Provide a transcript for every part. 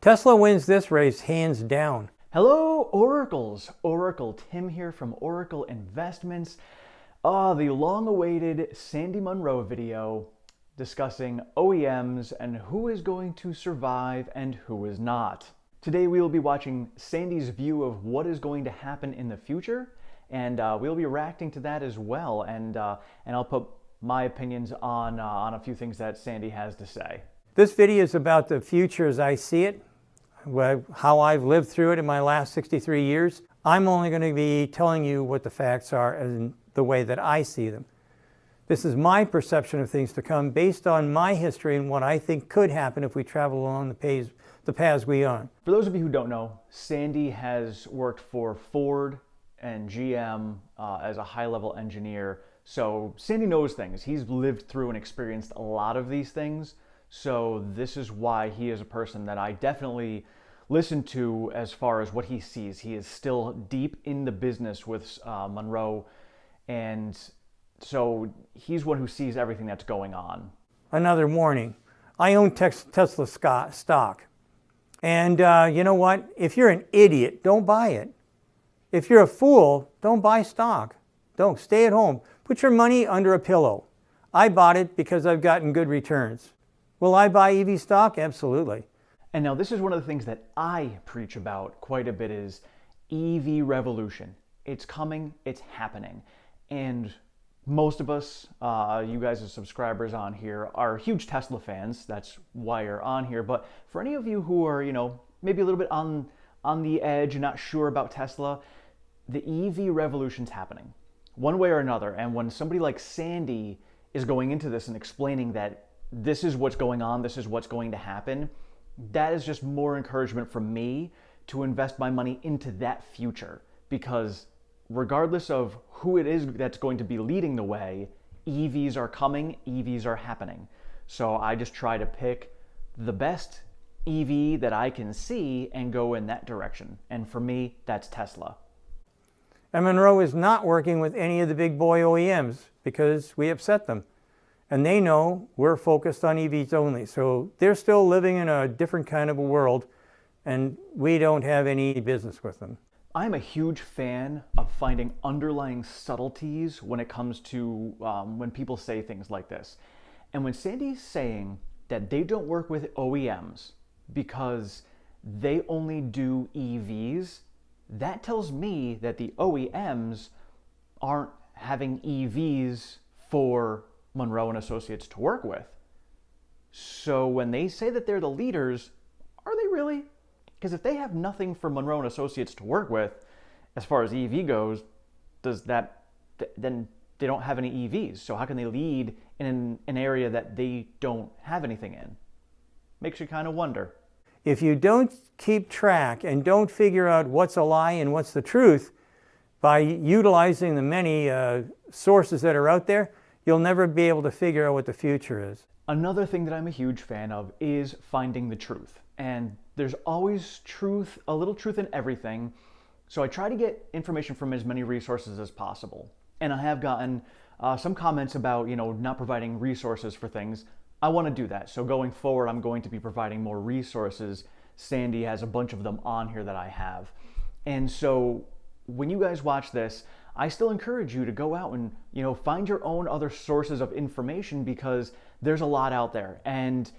Tesla wins this race hands down. Hello, Oracles. Oracle Tim here from Oracle Investments. The long-awaited Sandy Munro video discussing OEMs and who is going to survive and who is not. Today we will be watching Sandy's view of what is going to happen in the future, and we'll be reacting to that as well, and I'll put my opinions on a few things that Sandy has to say. This video is about the future as I see it, how I've lived through it in my last 63 years. I'm only going to be telling you what the facts are and the way that I see them. This is my perception of things to come based on my history and what I think could happen if we travel along the paths we are. For those of you who don't know, Sandy has worked for Ford and GM as a high-level engineer. So Sandy knows things. He's lived through and experienced a lot of these things. So this is why he is a person that I definitely listen to as far as what he sees. He is still deep in the business with Munro, and so he's one who sees everything that's going on. Another warning. I own Tesla stock. And you know what? If you're an idiot, don't buy it. If you're a fool, don't buy stock. Don't. Stay at home. Put your money under a pillow. I bought it because I've gotten good returns. Will I buy EV stock? Absolutely. And now this is one of the things that I preach about quite a bit is EV revolution. It's coming, it's happening. And most of us, you guys as subscribers on here, are huge Tesla fans. That's why you're on here. But for any of you who are, maybe a little bit on the edge and not sure about Tesla, the EV revolution's happening one way or another. And when somebody like Sandy is going into this and explaining that this is what's going on, this is what's going to happen, that is just more encouragement from me to invest my money into that future. Because regardless of who it is that's going to be leading the way, EVs are coming, EVs are happening. So I just try to pick the best EV that I can see and go in that direction. And for me, that's Tesla. And Munro is not working with any of the big boy OEMs because we upset them. And they know we're focused on EVs only. So they're still living in a different kind of a world, and we don't have any business with them. I'm a huge fan of finding underlying subtleties when it comes to when people say things like this. And when Sandy's saying that they don't work with OEMs because they only do EVs, that tells me that the OEMs aren't having EVs for Munro and Associates to work with. So when they say that they're the leaders, are they really? Because if they have nothing for Munro and Associates to work with, as far as EV goes, then they don't have any EVs. So how can they lead in an area that they don't have anything in? Makes you kind of wonder. If you don't keep track and don't figure out what's a lie and what's the truth by utilizing the many sources that are out there, you'll never be able to figure out what the future is. Another thing that I'm a huge fan of is finding the truth. And there's always truth, a little truth in everything. So I try to get information from as many resources as possible. And I have gotten some comments about, not providing resources for things. I want to do that. So going forward, I'm going to be providing more resources. Sandy has a bunch of them on here that I have. And so when you guys watch this, I still encourage you to go out and, find your own other sources of information, because there's a lot out there. And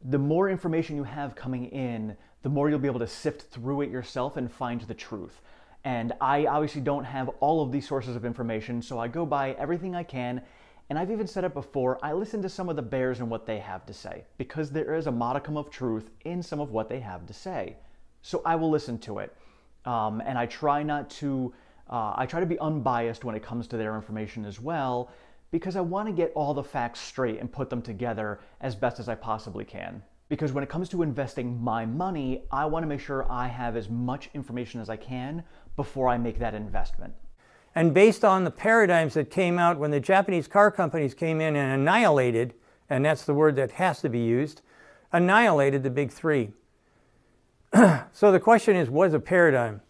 the more information you have coming in, the more you'll be able to sift through it yourself and find the truth. And I obviously don't have all of these sources of information, so I go by everything I can. And I've even said it before, I listen to some of the bears and what they have to say, because there is a modicum of truth in some of what they have to say. So I will listen to it. And I try to be unbiased when it comes to their information as well, because I want to get all the facts straight and put them together as best as I possibly can. Because when it comes to investing my money, I want to make sure I have as much information as I can before I make that investment. And based on the paradigms that came out when the Japanese car companies came in and annihilated, and that's the word that has to be used, annihilated the big three. So the question is, what is a paradigm?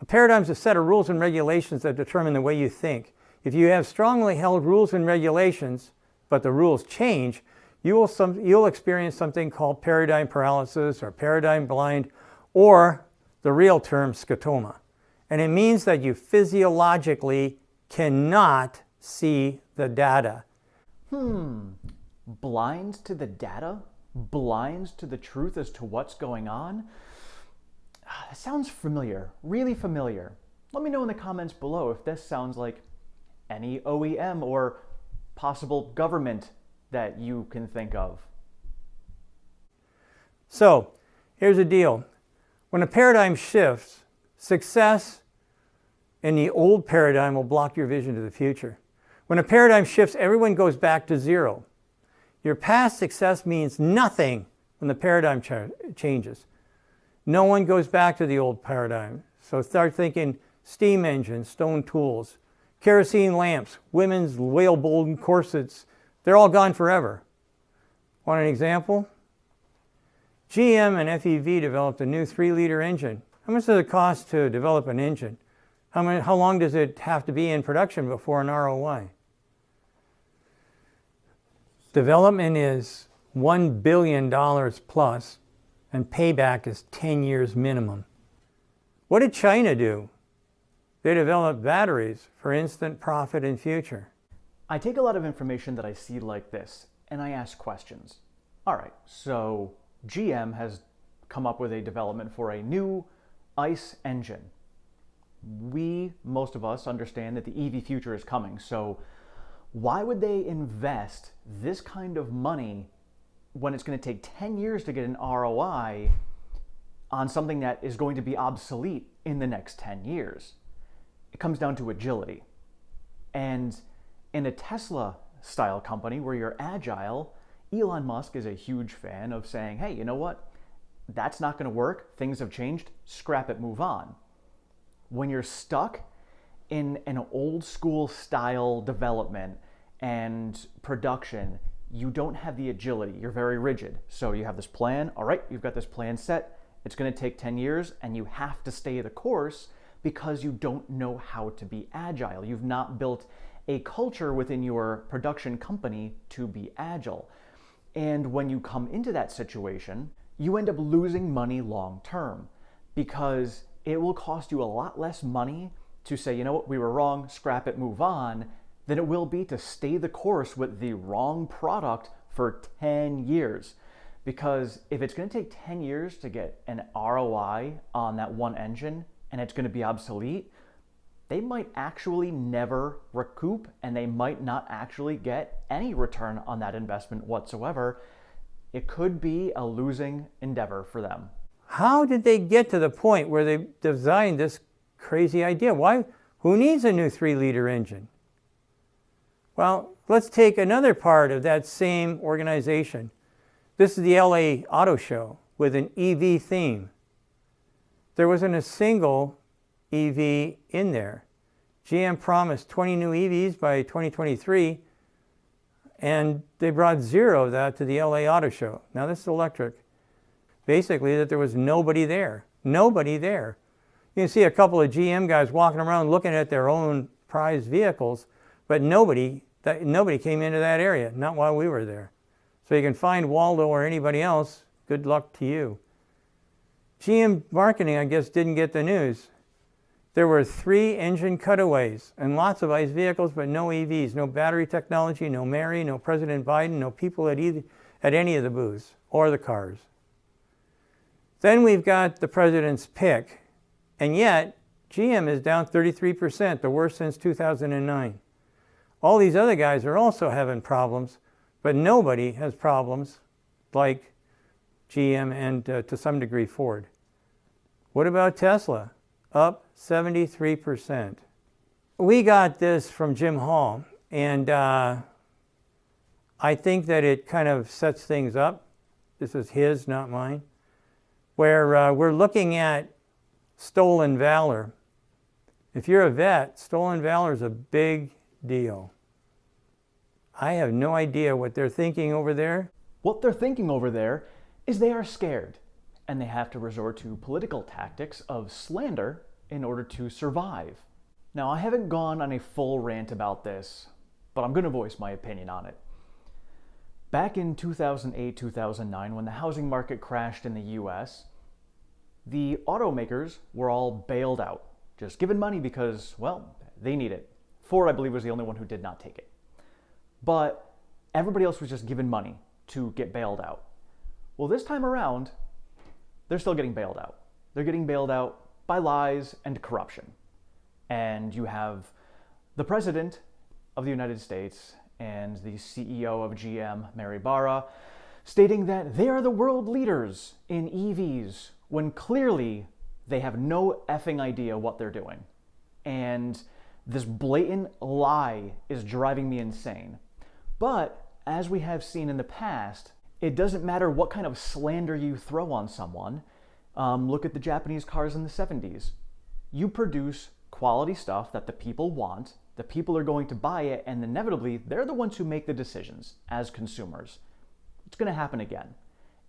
A paradigm is a set of rules and regulations that determine the way you think. If you have strongly held rules and regulations, but the rules change, you'll experience something called paradigm paralysis or paradigm blind, or the real term scotoma. And it means that you physiologically cannot see the data. Blind to the data? Blind to the truth as to what's going on? That sounds familiar, really familiar. Let me know in the comments below if this sounds like any OEM or possible government that you can think of. So, here's the deal. When a paradigm shifts, success in the old paradigm will block your vision to the future. When a paradigm shifts, everyone goes back to zero. Your past success means nothing when the paradigm changes. No one goes back to the old paradigm. So start thinking steam engines, stone tools, kerosene lamps, women's whalebone corsets. They're all gone forever. Want an example? GM and FEV developed a new 3-liter engine. How much does it cost to develop an engine? How long does it have to be in production before an ROI? Development is $1 billion plus, and payback is 10 years minimum. What did China do? They developed batteries for instant profit and future. I take a lot of information that I see like this, and I ask questions. All right, so GM has come up with a development for a new ICE engine. Most of us understand that the EV future is coming, so why would they invest this kind of money when it's going to take 10 years to get an ROI on something that is going to be obsolete in the next 10 years? It comes down to agility. And in a Tesla-style company where you're agile, Elon Musk is a huge fan of saying, hey, you know what? That's not going to work. Things have changed. Scrap it, move on. When you're stuck in an old school style development and production, you don't have the agility. You're very rigid. So you have this plan. All right, you've got this plan set. It's going to take 10 years and you have to stay the course because you don't know how to be agile. You've not built a culture within your production company to be agile. And when you come into that situation, you end up losing money long term because it will cost you a lot less money to say, you know what, we were wrong, scrap it, move on, than it will be to stay the course with the wrong product for 10 years. Because if it's going to take 10 years to get an ROI on that one engine and it's going to be obsolete, they might actually never recoup and they might not actually get any return on that investment whatsoever. It could be a losing endeavor for them. How did they get to the point where they designed this crazy idea? Why? Who needs a new 3-liter engine? Well, let's take another part of that same organization. This is the LA Auto Show with an EV theme. There wasn't a single EV in there. GM promised 20 new EVs by 2023, and they brought 0 of that to the LA Auto Show. Now this is electric. Basically that there was nobody there. Nobody there. You can see a couple of GM guys walking around looking at their own prized vehicles, but nobody came into that area, not while we were there. So you can find Waldo or anybody else, good luck to you. GM marketing, I guess, didn't get the news. There were 3 engine cutaways and lots of ICE vehicles, but no EVs, no battery technology, no Mary, no President Biden, no people at any of the booths or the cars. Then we've got the president's pick, and yet GM is down 33%, the worst since 2009. All these other guys are also having problems, but nobody has problems like GM and to some degree Ford. What about Tesla? Up 73%. We got this from Jim Hall, and I think that it kind of sets things up. This is his, not mine. Where we're looking at stolen valor. If you're a vet, stolen valor is a big deal. I have no idea what they're thinking over there. What they're thinking over there is they are scared, and they have to resort to political tactics of slander in order to survive. Now, I haven't gone on a full rant about this, but I'm going to voice my opinion on it. Back in 2008, 2009, when the housing market crashed in the US, the automakers were all bailed out, just given money because, well, they need it. Ford, I believe, was the only one who did not take it. But everybody else was just given money to get bailed out. Well, this time around, they're still getting bailed out. They're getting bailed out by lies and corruption. And you have the President of the United States and the CEO of GM, Mary Barra, stating that they are the world leaders in EVs, when clearly they have no effing idea what they're doing. And this blatant lie is driving me insane. But as we have seen in the past, it doesn't matter what kind of slander you throw on someone. Look at the Japanese cars in the 70s. You produce quality stuff that the people want, the people are going to buy it, and inevitably, they're the ones who make the decisions as consumers. It's going to happen again.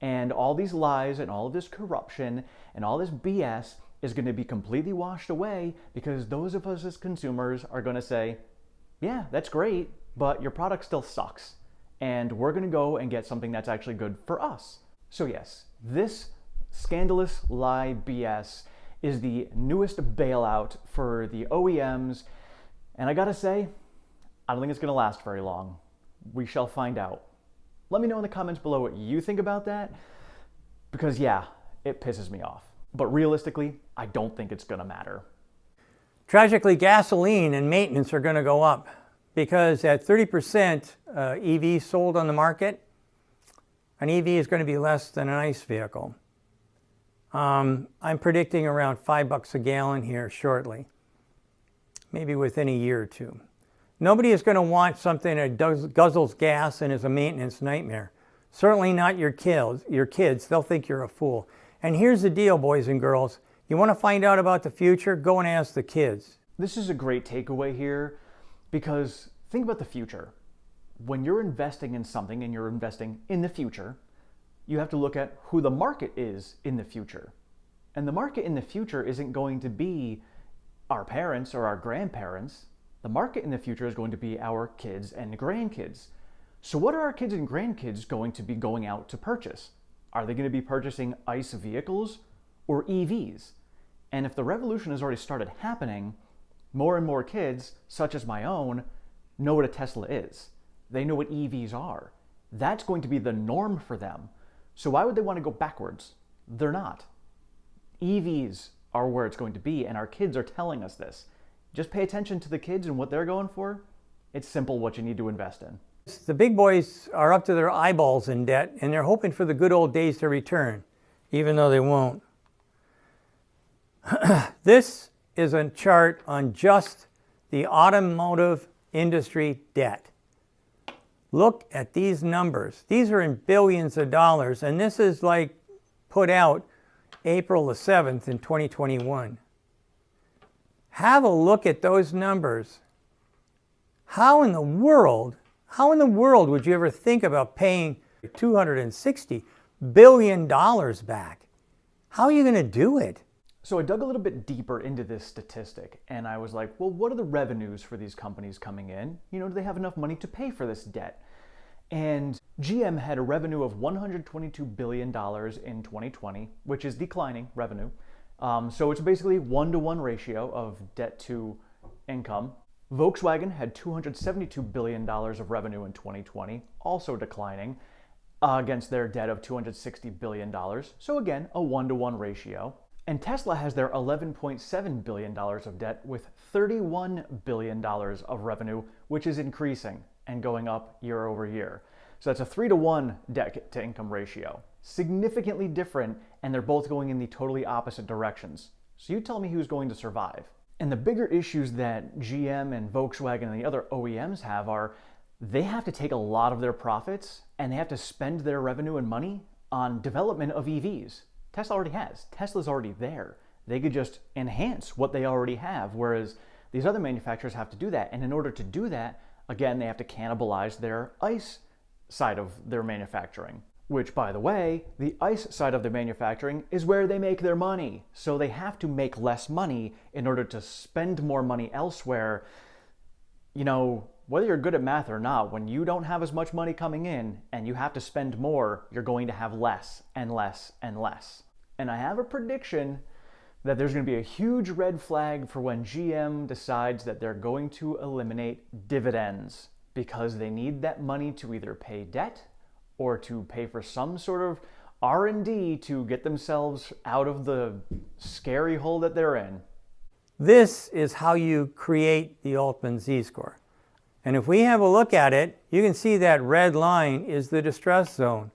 And all these lies and all of this corruption and all this BS is going to be completely washed away because those of us as consumers are going to say, yeah, that's great, but your product still sucks. And we're going to go and get something that's actually good for us. So yes, this scandalous lie BS is the newest bailout for the OEMs. And I gotta say, I don't think it's gonna last very long. We shall find out. Let me know in the comments below what you think about that, because yeah, it pisses me off. But realistically, I don't think it's gonna matter. Tragically, gasoline and maintenance are going to go up because at 30% EVs sold on the market, an EV is going to be less than an ICE vehicle. I'm predicting around $5 a gallon here shortly, maybe within a year or two. Nobody is going to want something that guzzles gas and is a maintenance nightmare. Certainly not your kids. They'll think you're a fool. And here's the deal, boys and girls. You want to find out about the future? Go and ask the kids. This is a great takeaway here because think about the future. When you're investing in something and you're investing in the future, you have to look at who the market is in the future. And the market in the future isn't going to be our parents or our grandparents. The market in the future is going to be our kids and grandkids. So what are our kids and grandkids going to be going out to purchase? Are they going to be purchasing ICE vehicles or EVs? And if the revolution has already started happening, more and more kids, such as my own, know what a Tesla is. They know what EVs are. That's going to be the norm for them. So why would they want to go backwards? They're not. EVs are where it's going to be, and our kids are telling us this. Just pay attention to the kids and what they're going for. It's simple what you need to invest in. The big boys are up to their eyeballs in debt, and they're hoping for the good old days to return, even though they won't. This is a chart on just the automotive industry debt. Look at these numbers. These are in billions of dollars, and this is like put out April the 7th in 2021. Have a look at those numbers. How in the world would you ever think about paying $260 billion back? How are you going to do it? So I dug a little bit deeper into this statistic and I was like, well, what are the revenues for these companies coming in? You know, do they have enough money to pay for this debt? And GM had a revenue of $122 billion in 2020, which is declining revenue. So it's basically 1-to-1 ratio of debt to income. Volkswagen had $272 billion of revenue in 2020, also declining, against their debt of $260 billion. So again, a 1-to-1 ratio. And Tesla has their $11.7 billion of debt with $31 billion of revenue, which is increasing and going up year over year. So that's a 3-to-1 debt to income ratio. Significantly different, and they're both going in the totally opposite directions. So you tell me who's going to survive. And the bigger issues that GM and Volkswagen and the other OEMs have are they have to take a lot of their profits and they have to spend their revenue and money on development of EVs. Tesla already has. Tesla's already there. They could just enhance what they already have, whereas these other manufacturers have to do that. And in order to do that, again, they have to cannibalize their ICE side of their manufacturing. Which, by the way, the ICE side of the manufacturing is where they make their money. So they have to make less money in order to spend more money elsewhere. You know, whether you're good at math or not, when you don't have as much money coming in and you have to spend more, you're going to have less and less and less. And I have a prediction that there's going to be a huge red flag for when GM decides that they're going to eliminate dividends, because they need that money to either pay debt or to pay for some sort of R&D to get themselves out of the scary hole that they're in. This is how you create the Altman Z Score. And if we have a look at it, you can see that red line is the distress zone.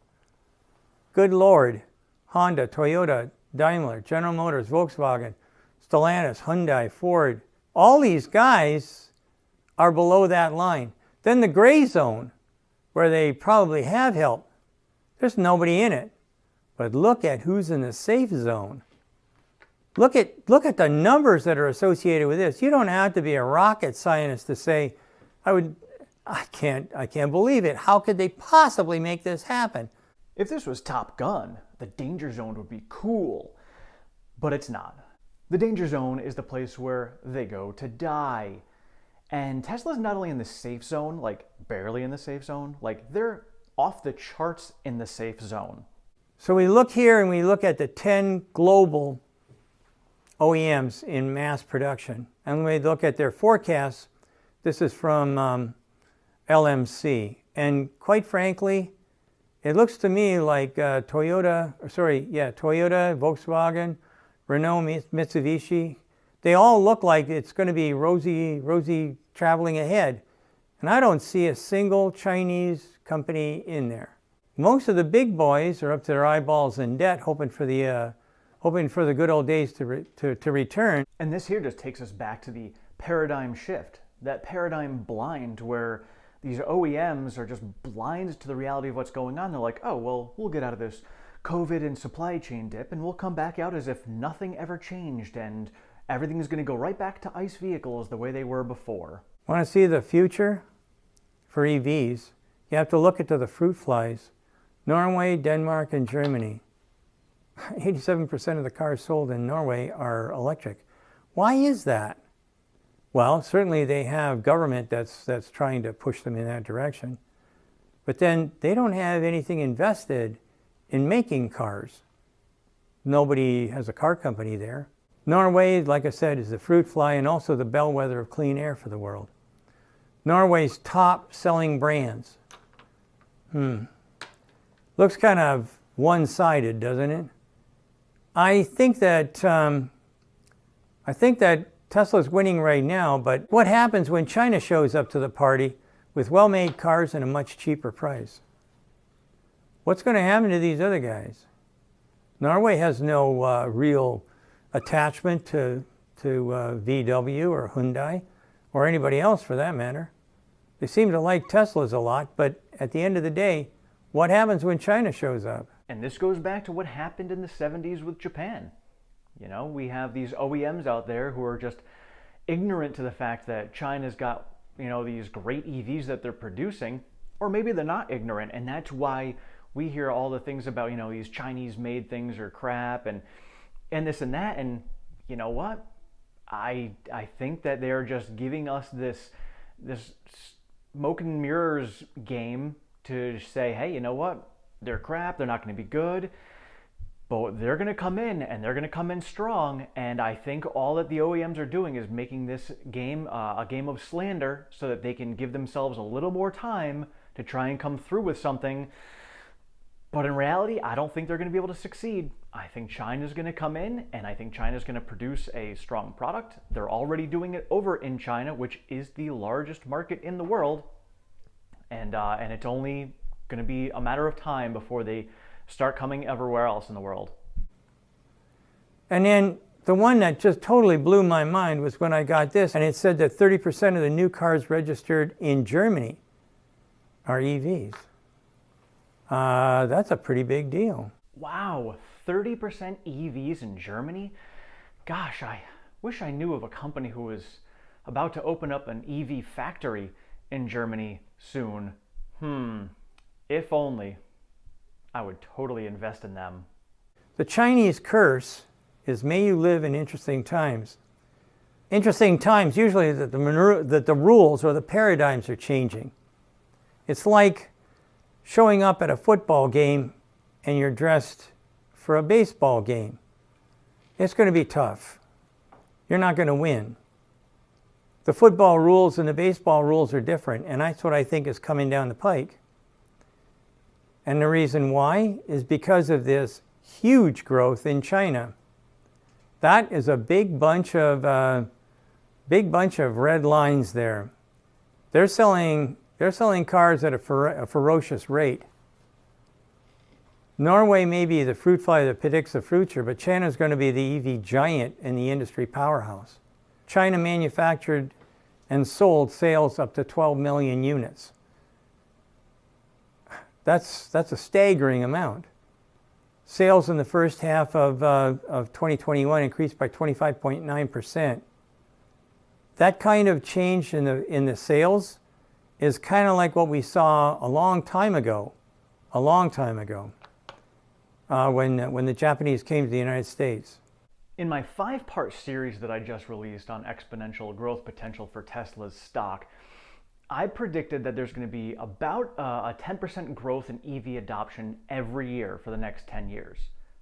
Good Lord, Honda, Toyota, Daimler, General Motors, Volkswagen, Stellantis, Hyundai, Ford, all these guys are below that line. Then the gray zone, where they probably have help, there's nobody in it. But look at who's in the safe zone. Look at the numbers that are associated with this. You don't have to be a rocket scientist to say, I can't believe it. How could they possibly make this happen? If this was Top Gun, the danger zone would be cool, but it's not. The danger zone is the place where they go to die. And Tesla's not only in the safe zone, like barely in the safe zone, like they're off the charts in the safe zone. So we look here and we look at the 10 global OEMs in mass production. And when we look at their forecasts, this is from LMC. And quite frankly, it looks to me like Toyota, Volkswagen, Renault, Mitsubishi, they all look like it's going to be rosy traveling ahead. And I don't see a single Chinese company in there. Most of the big boys are up to their eyeballs in debt, hoping for the good old days to return. And this here just takes us back to the paradigm shift, that paradigm blind where these OEMs are just blind to the reality of what's going on. They're like, oh, well, we'll get out of this COVID and supply chain dip and we'll come back out as if nothing ever changed and everything is going to go right back to ICE vehicles the way they were before. Want to see the future for EVs? You have to look into the fruit flies. Norway, Denmark, and Germany. 87% of the cars sold in Norway are electric. Why is that? Well, certainly they have government that's trying to push them in that direction. But then they don't have anything invested in making cars. Nobody has a car company there. Norway, like I said, is the fruit fly and also the bellwether of clean air for the world. Norway's top selling brands. Looks kind of one-sided, doesn't it? I think that Tesla's winning right now, but what happens when China shows up to the party with well-made cars and a much cheaper price? What's going to happen to these other guys? Norway has no real attachment to VW or Hyundai or anybody else for that matter. They seem to like Teslas a lot, but at the end of the day, what happens when China shows up? And this goes back to what happened in the 70s with Japan. You know, we have these OEMs out there who are just ignorant to the fact that China's got, these great EVs that they're producing, or maybe they're not ignorant, and that's why we hear all the things about, these Chinese-made things are crap and this and that. And you know what? I think that they're just giving us this smoke and mirrors game to say, hey, you know what? They're crap. They're not going to be good. But they're going to come in, and they're going to come in strong. And I think all that the OEMs are doing is making this game a game of slander so that they can give themselves a little more time to try and come through with something. But in reality, I don't think they're going to be able to succeed. I think China's going to come in, and I think China's going to produce a strong product. They're already doing it over in China, which is the largest market in the world. And it's only going to be a matter of time before they start coming everywhere else in the world. And then the one that just totally blew my mind was when I got this, and it said that 30% of the new cars registered in Germany are EVs. That's a pretty big deal. Wow, 30% EVs in Germany? Gosh, I wish I knew of a company who was about to open up an EV factory in Germany soon. If only. I would totally invest in them. The Chinese curse is may you live in interesting times. Interesting times, usually that the rules or the paradigms are changing. It's like showing up at a football game and you're dressed for a baseball game. It's going to be tough. You're not going to win. The football rules and the baseball rules are different, and that's what I think is coming down the pike. And the reason why is because of this huge growth in China. That is a big bunch of red lines there. They're selling cars at a ferocious rate. Norway may be the fruit fly that predicts the future, but China is going to be the EV giant and the industry powerhouse. China manufactured and sold sales up to 12 million units. That's a staggering amount. Sales in the first half of 2021 increased by 25.9%. That kind of change in the sales is kind of like what we saw a long time ago, when the Japanese came to the United States. In my 5-part series that I just released on exponential growth potential for Tesla's stock, I predicted that there's going to be about a 10% growth in EV adoption every year for the next 10 years.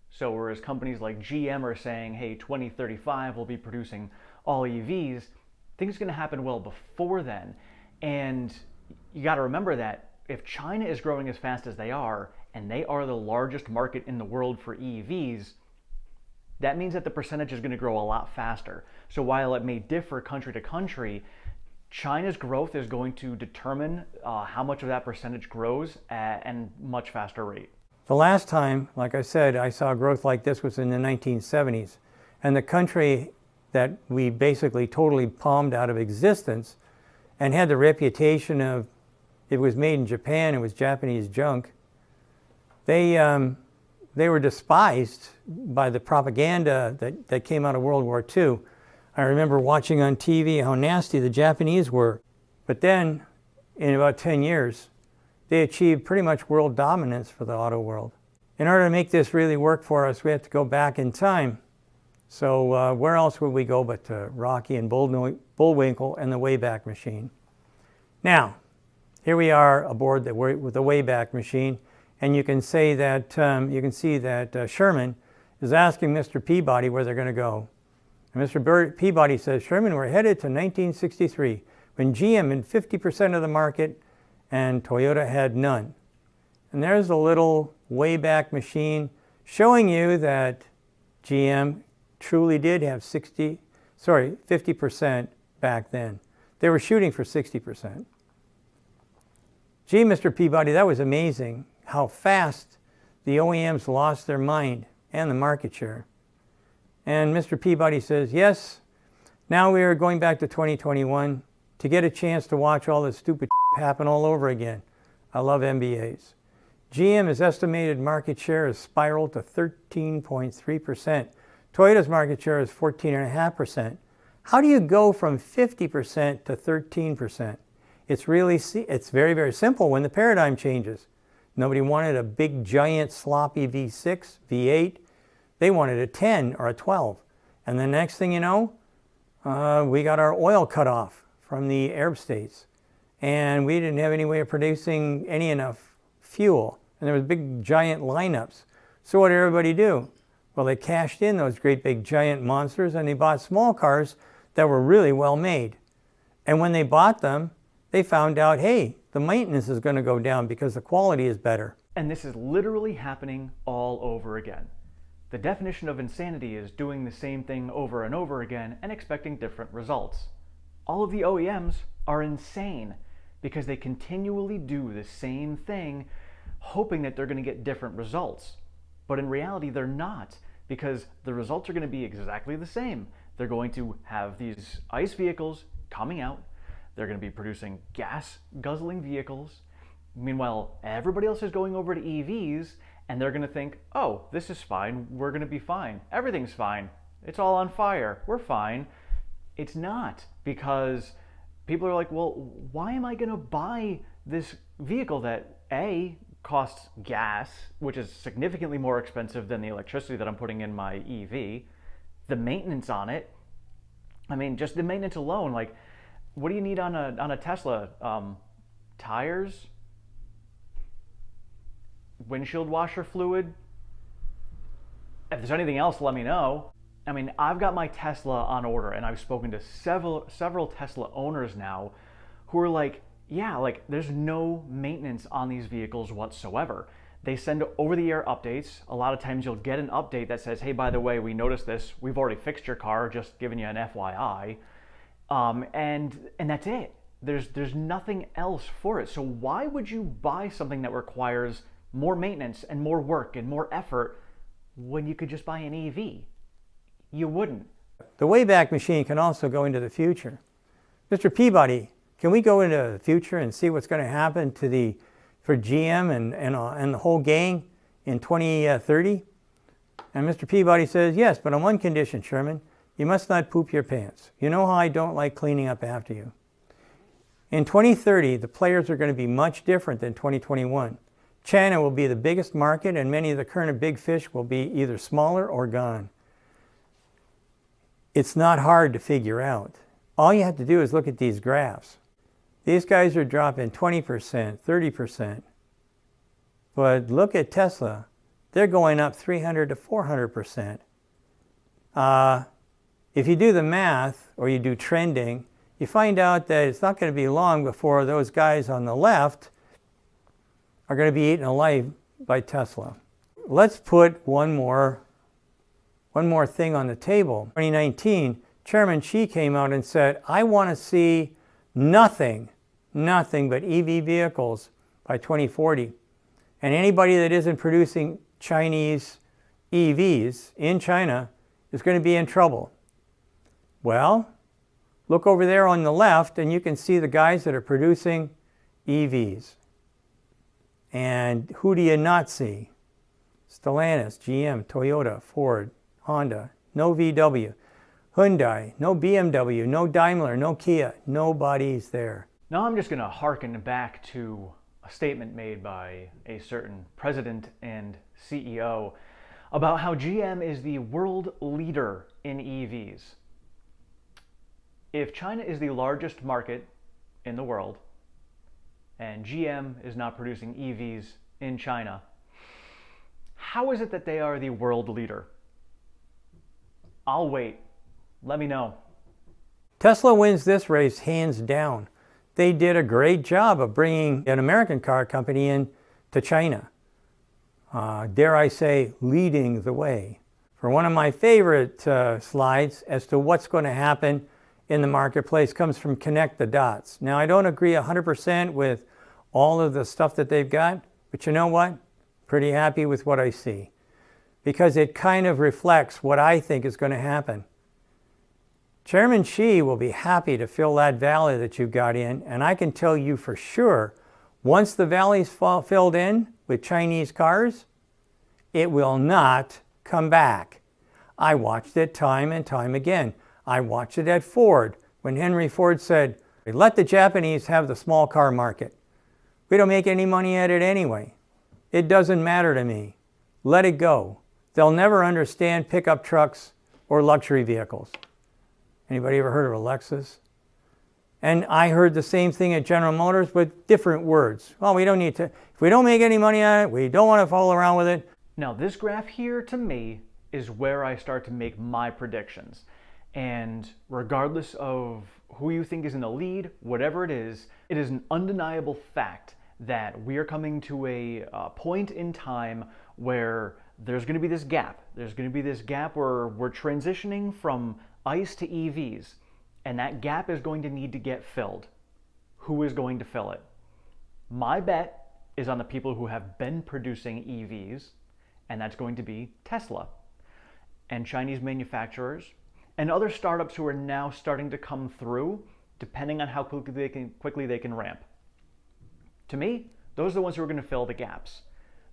So whereas companies like GM are saying, hey, 2035 we'll be producing all EVs, things are going to happen well before then. And you got to remember that if China is growing as fast as they are, and they are the largest market in the world for EVs, that means that the percentage is going to grow a lot faster. So while it may differ country to country, China's growth is going to determine how much of that percentage grows at a much faster rate. The last time, like I said, I saw growth like this was in the 1970s. And the country that we basically totally palmed out of existence and had the reputation of it was made in Japan, it was Japanese junk, they were despised by the propaganda that came out of World War II. I remember watching on TV how nasty the Japanese were. But then, in about 10 years, they achieved pretty much world dominance for the auto world. In order to make this really work for us, we have to go back in time. So where else would we go but to Rocky and Bullwinkle and the Wayback Machine? Now, here we are aboard with the Wayback Machine, and you can see that Sherman is asking Mr. Peabody where they're going to go. And Mr. Peabody says, Sherman, we're headed to 1963, when GM had 50% of the market and Toyota had none. And there's a little Wayback Machine showing you that GM truly did have 50% back then. They were shooting for 60%. Gee, Mr. Peabody, that was amazing how fast the OEMs lost their mind and the market share. And Mr. Peabody says, yes, now we are going back to 2021 to get a chance to watch all this stupid happen all over again. I love MBAs. GM's estimated market share has spiraled to 13.3%. Toyota's market share is 14.5%. How do you go from 50% to 13%? It's very, very simple when the paradigm changes. Nobody wanted a big, giant, sloppy V6, V8. They wanted a 10 or a 12. And the next thing you know, we got our oil cut off from the Arab states. And we didn't have any way of producing enough fuel. And there was big, giant lineups. So what did everybody do? Well, they cashed in those great big giant monsters and they bought small cars that were really well made. And when they bought them, they found out, hey, the maintenance is going to go down because the quality is better. And this is literally happening all over again. The definition of insanity is doing the same thing over and over again and expecting different results. All of the OEMs are insane because they continually do the same thing, hoping that they're going to get different results. But in reality, they're not, because the results are going to be exactly the same. They're going to have these ICE vehicles coming out. They're going to be producing gas-guzzling vehicles. Meanwhile, everybody else is going over to EVs, and they're going to think, oh, this is fine. We're going to be fine. Everything's fine. It's all on fire. We're fine. It's not, because people are like, well, why am I going to buy this vehicle that, A, costs gas, which is significantly more expensive than the electricity that I'm putting in my EV, the maintenance on it, I mean, just the maintenance alone, like, what do you need on a Tesla? Tires, windshield washer fluid. If there's anything else, let me know. I mean, I've got my Tesla on order, and I've spoken to several Tesla owners now who are like, yeah, like there's no maintenance on these vehicles whatsoever. They send over-the-air updates. A lot of times you'll get an update that says, hey, by the way, we noticed this. We've already fixed your car, just giving you an FYI. And that's it. There's nothing else for it. So why would you buy something that requires more maintenance and more work and more effort when you could just buy an EV? You wouldn't. The Wayback Machine can also go into the future. Mr. Peabody, can we go into the future and see what's going to happen for GM and the whole gang in 2030? And Mr. Peabody says, yes, but on one condition, Sherman, you must not poop your pants. You know how I don't like cleaning up after you. In 2030, the players are going to be much different than 2021. China will be the biggest market, and many of the current big fish will be either smaller or gone. It's not hard to figure out. All you have to do is look at these graphs. These guys are dropping 20%, 30%. But look at Tesla. They're going up 300 to 400%. If you do the math or you do trending, you find out that it's not going to be long before those guys on the left are going to be eaten alive by Tesla. Let's put one more thing on the table. In 2019, Chairman Xi came out and said, I want to see nothing but EV vehicles by 2040. And anybody that isn't producing Chinese EVs in China is going to be in trouble. Well, look over there on the left and you can see the guys that are producing EVs. And who do you not see? Stellantis, GM, Toyota, Ford, Honda, no VW, Hyundai, no BMW, no Daimler, no Kia, nobody's there. Now I'm just going to hearken back to a statement made by a certain president and CEO about how GM is the world leader in EVs. If China is the largest market in the world and GM is not producing EVs in China, how is it that they are the world leader? I'll wait. Let me know. Tesla wins this race hands down. They did a great job of bringing an American car company in to China. Dare I say, leading the way. For one of my favorite slides as to what's going to happen in the marketplace comes from Connect the Dots. Now, I don't agree 100% with all of the stuff that they've got, but you know what? Pretty happy with what I see, because it kind of reflects what I think is going to happen. Chairman Xi will be happy to fill that valley that you've got in, and I can tell you for sure, once the valley's filled in with Chinese cars, it will not come back. I watched it time and time again. I watched it at Ford when Henry Ford said, let the Japanese have the small car market. We don't make any money at it anyway. It doesn't matter to me. Let it go. They'll never understand pickup trucks or luxury vehicles. Anybody ever heard of a Lexus? And I heard the same thing at General Motors with different words. Well, we don't need to, if we don't make any money on it, we don't want to fool around with it. Now, this graph here, to me, is where I start to make my predictions. And regardless of who you think is in the lead, whatever it is an undeniable fact that we are coming to a point in time where there's going to be this gap. There's going to be this gap where we're transitioning from ICE to EVs, and that gap is going to need to get filled. Who is going to fill it? My bet is on the people who have been producing EVs, and that's going to be Tesla and Chinese manufacturers and other startups who are now starting to come through, depending on how quickly they can ramp. To me, those are the ones who are going to fill the gaps.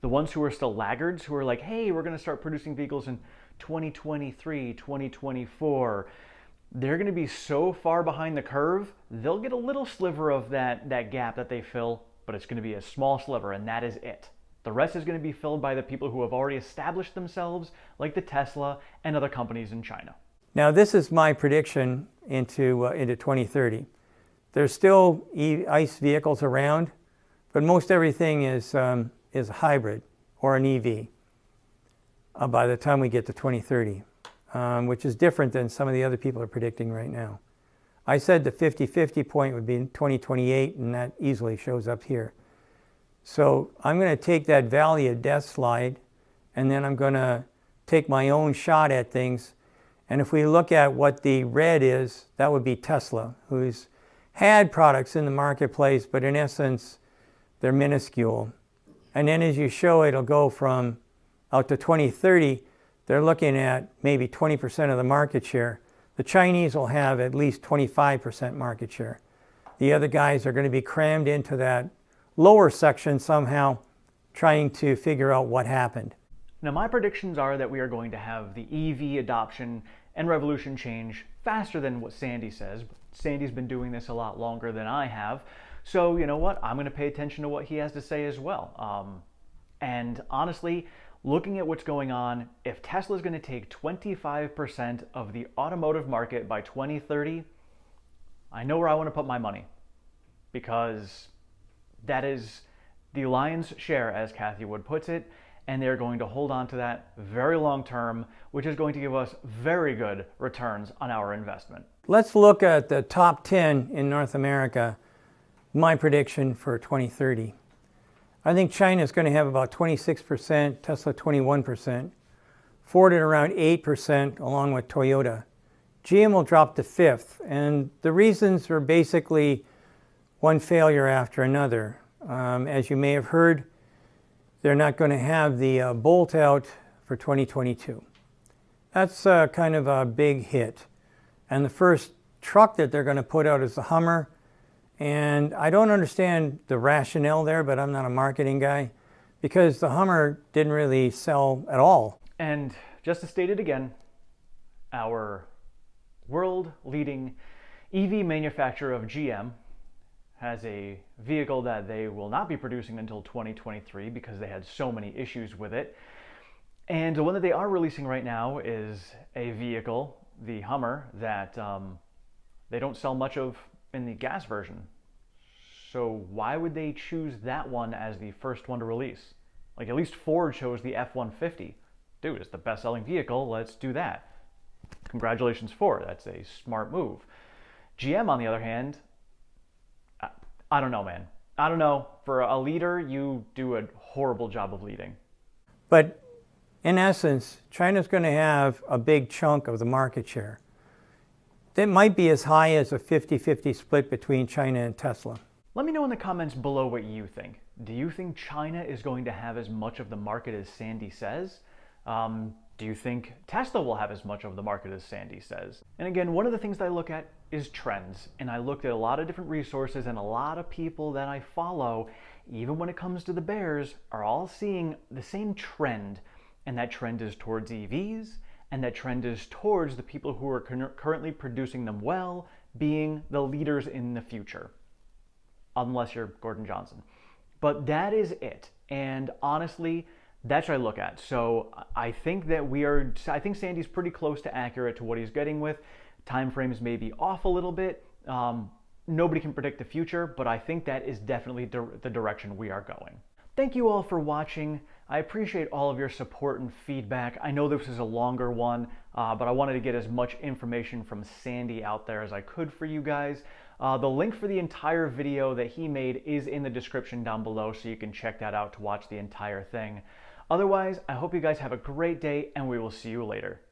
The ones who are still laggards, who are like, hey, we're going to start producing vehicles in 2023, 2024. They're going to be so far behind the curve, they'll get a little sliver of that gap that they fill, but it's going to be a small sliver, and that is it. The rest is going to be filled by the people who have already established themselves, like the Tesla and other companies in China. Now this is my prediction into 2030. There's still ICE vehicles around, but most everything is a hybrid or an EV by the time we get to 2030, which is different than some of the other people are predicting right now. I said the 50-50 point would be in 2028, and that easily shows up here. So I'm going to take that valley of death slide, and then I'm going to take my own shot at things. And if we look at what the red is, that would be Tesla, who's had products in the marketplace, but in essence, they're minuscule. And then as you show, it'll go from out to 2030, they're looking at maybe 20% of the market share. The Chinese will have at least 25% market share. The other guys are going to be crammed into that lower section somehow, trying to figure out what happened. Now, my predictions are that we are going to have the EV adoption and revolution change faster than what Sandy says. Sandy's been doing this a lot longer than I have. So, you know what? I'm going to pay attention to what he has to say as well. And honestly, looking at what's going on, if Tesla is going to take 25% of the automotive market by 2030, I know where I want to put my money, because that is the lion's share, as Kathy Wood puts it, and they're going to hold on to that very long term, which is going to give us very good returns on our investment. Let's look at the top 10 in North America, my prediction for 2030. I think China is going to have about 26%, Tesla 21%, Ford at around 8%, along with Toyota. GM will drop to 5th, and the reasons are basically one failure after another. As you may have heard, they're not going to have the Bolt out for 2022. That's kind of a big hit. And the first truck that they're going to put out is the Hummer. And I don't understand the rationale there, but I'm not a marketing guy, because the Hummer didn't really sell at all. And just to state it again, our world-leading EV manufacturer of GM has a vehicle that they will not be producing until 2023 because they had so many issues with it. And the one that they are releasing right now is a vehicle, the Hummer, that they don't sell much of in the gas version. So why would they choose that one as the first one to release? Like, at least Ford chose the F-150. Dude, it's the best-selling vehicle, let's do that. Congratulations, Ford, that's a smart move. GM, on the other hand, I don't know, man. I don't know. For a leader, you do a horrible job of leading. But in essence, China's going to have a big chunk of the market share. That might be as high as a 50-50 split between China and Tesla. Let me know in the comments below what you think. Do you think China is going to have as much of the market as Sandy says? Do you think Tesla will have as much of the market as Sandy says? And again, one of the things that I look at is trends. And I looked at a lot of different resources, and a lot of people that I follow, even when it comes to the bears, are all seeing the same trend. And that trend is towards EVs, and that trend is towards the people who are currently producing them well, being the leaders in the future. Unless you're Gordon Johnson. But that is it. And honestly, that's what I look at. So I think that I think Sandy's pretty close to accurate to what he's getting with. Time frames may be off a little bit. Nobody can predict the future, but I think that is definitely the direction we are going. Thank you all for watching. I appreciate all of your support and feedback. I know this is a longer one, but I wanted to get as much information from Sandy out there as I could for you guys. The link for the entire video that he made is in the description down below, so you can check that out to watch the entire thing. Otherwise, I hope you guys have a great day, and we will see you later.